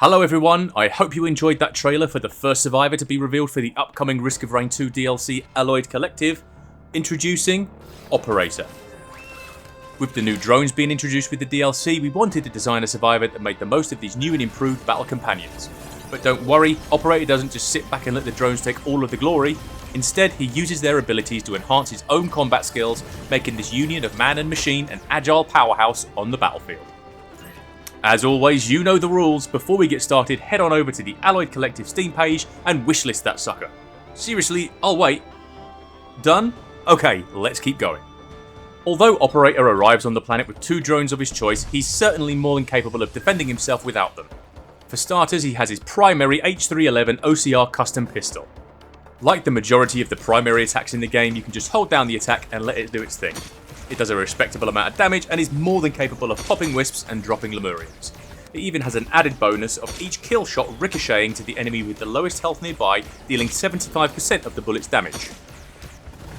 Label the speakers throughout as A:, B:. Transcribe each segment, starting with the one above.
A: Hello everyone, I hope you enjoyed that trailer for the first survivor to be revealed for the upcoming Risk of Rain 2 DLC Alloyed Collective. Introducing Operator. With the new drones being introduced with the DLC, we wanted to design a survivor that made the most of these new and improved battle companions. But don't worry, Operator doesn't just sit back and let the drones take all of the glory. Instead, he uses their abilities to enhance his own combat skills, making this union of man and machine an agile powerhouse on the battlefield. As always, you know the rules. Before we get started, head on over to the Alloyed Collective Steam page and wishlist that sucker. Seriously, I'll wait. Done? Okay, let's keep going. Although Operator arrives on the planet with two drones of his choice, he's certainly more than capable of defending himself without them. For starters, he has his primary H311 OCR custom pistol. Like the majority of the primary attacks in the game, you can just hold down the attack and let it do its thing. It does a respectable amount of damage and is more than capable of popping wisps and dropping Lemurians. It even has an added bonus of each kill shot ricocheting to the enemy with the lowest health nearby, dealing 75% of the bullet's damage.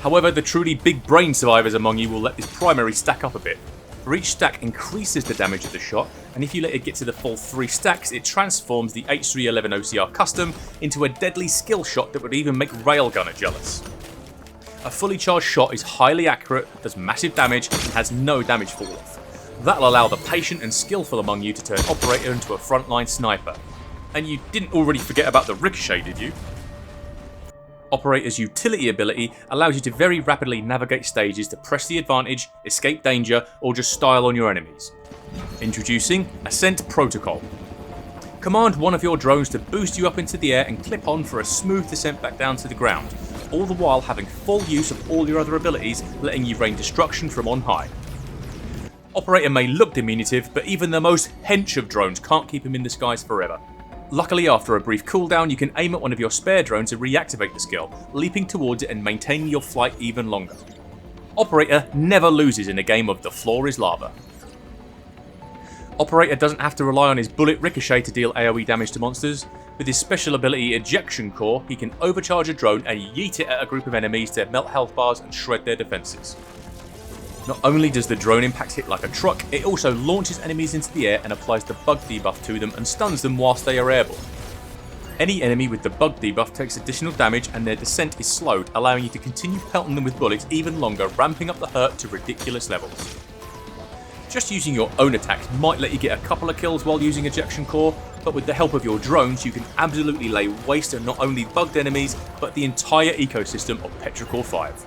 A: However, the truly big brain survivors among you will let this primary stack up a bit. For each stack increases the damage of the shot, and if you let it get to the full 3 stacks, it transforms the H311 OCR custom into a deadly skill shot that would even make Railgunner jealous. A fully charged shot is highly accurate, does massive damage, and has no damage fall off. That'll allow the patient and skillful among you to turn Operator into a frontline sniper. And you didn't already forget about the ricochet, did you? Operator's utility ability allows you to very rapidly navigate stages to press the advantage, escape danger, or just style on your enemies. Introducing Ascent Protocol. Command one of your drones to boost you up into the air and clip on for a smooth descent back down to the ground, all the while having full use of all your other abilities, letting you rain destruction from on high. Operator may look diminutive, but even the most hench of drones can't keep him in the skies forever. Luckily, after a brief cooldown, you can aim at one of your spare drones to reactivate the skill, leaping towards it and maintaining your flight even longer. Operator never loses in a game of the floor is lava. Operator doesn't have to rely on his bullet ricochet to deal AoE damage to monsters. With his special ability Ejection Core, he can overcharge a drone and yeet it at a group of enemies to melt health bars and shred their defences. Not only does the drone impact hit like a truck, it also launches enemies into the air and applies the bug debuff to them and stuns them whilst they are airborne. Any enemy with the bug debuff takes additional damage and their descent is slowed, allowing you to continue pelting them with bullets even longer, ramping up the hurt to ridiculous levels. Just using your own attacks might let you get a couple of kills while using Ejection Core, but with the help of your drones you can absolutely lay waste to not only bugged enemies, but the entire ecosystem of Petrichor 5.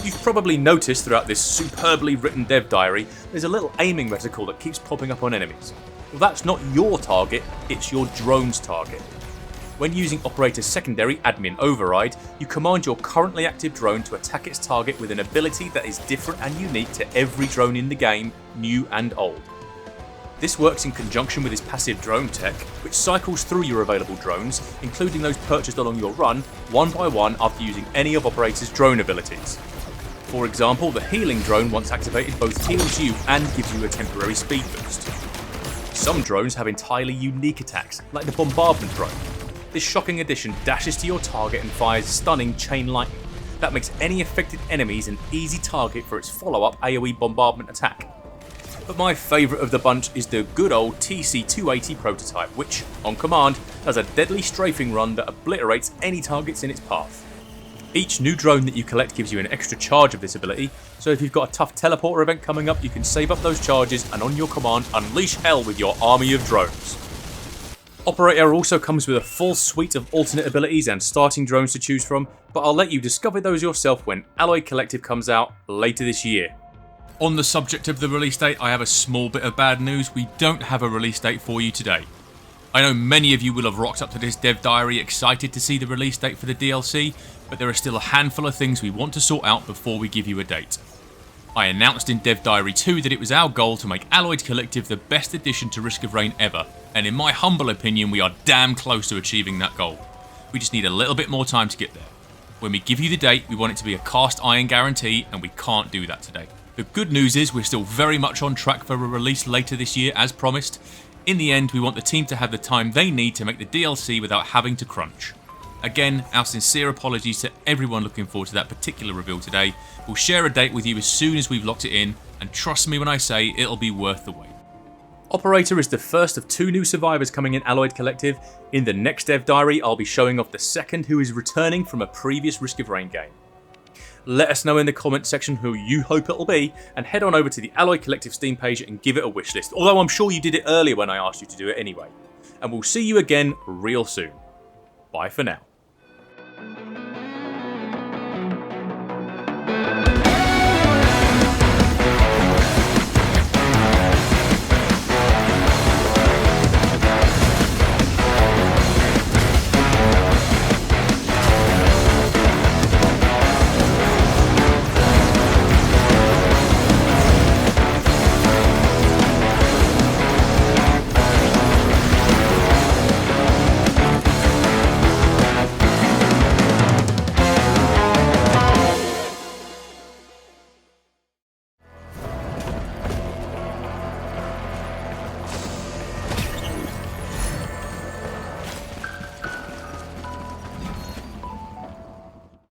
A: You've probably noticed throughout this superbly written dev diary, there's a little aiming reticle that keeps popping up on enemies. Well, that's not your target, it's your drone's target. When using Operator's secondary Admin Override, you command your currently active drone to attack its target with an ability that is different and unique to every drone in the game, new and old. This works in conjunction with his passive drone tech, which cycles through your available drones, including those purchased along your run, one by one after using any of Operator's drone abilities. For example, the healing drone once activated both heals you and gives you a temporary speed boost. Some drones have entirely unique attacks, like the bombardment drone. This shocking addition dashes to your target and fires stunning chain lightning. That makes any affected enemies an easy target for its follow-up AoE bombardment attack. But my favourite of the bunch is the good old TC-280 prototype, which, on command, does a deadly strafing run that obliterates any targets in its path. Each new drone that you collect gives you an extra charge of this ability, so if you've got a tough teleporter event coming up, you can save up those charges and on your command unleash hell with your army of drones. Operator also comes with a full suite of alternate abilities and starting drones to choose from, but I'll let you discover those yourself when Alloyed Collective comes out later this year. On the subject of the release date, I have a small bit of bad news. We don't have a release date for you today. I know many of you will have rocked up to this dev diary excited to see the release date for the DLC, but there are still a handful of things we want to sort out before we give you a date. I announced in Dev Diary 2 that it was our goal to make Alloyed Collective the best addition to Risk of Rain ever, and in my humble opinion we are damn close to achieving that goal. We just need a little bit more time to get there. When we give you the date, we want it to be a cast iron guarantee, and we can't do that today. The good news is we're still very much on track for a release later this year as promised. In the end, we want the team to have the time they need to make the DLC without having to crunch. Again, our sincere apologies to everyone looking forward to that particular reveal today. We'll share a date with you as soon as we've locked it in, and trust me when I say it'll be worth the wait. Operator is the first of 2 new survivors coming in Alloyed Collective. In the next dev diary, I'll be showing off the second who is returning from a previous Risk of Rain game. Let us know in the comment section who you hope it'll be, and head on over to the Alloyed Collective Steam page and give it a wishlist, although I'm sure you did it earlier when I asked you to do it anyway. And we'll see you again real soon. Bye for now.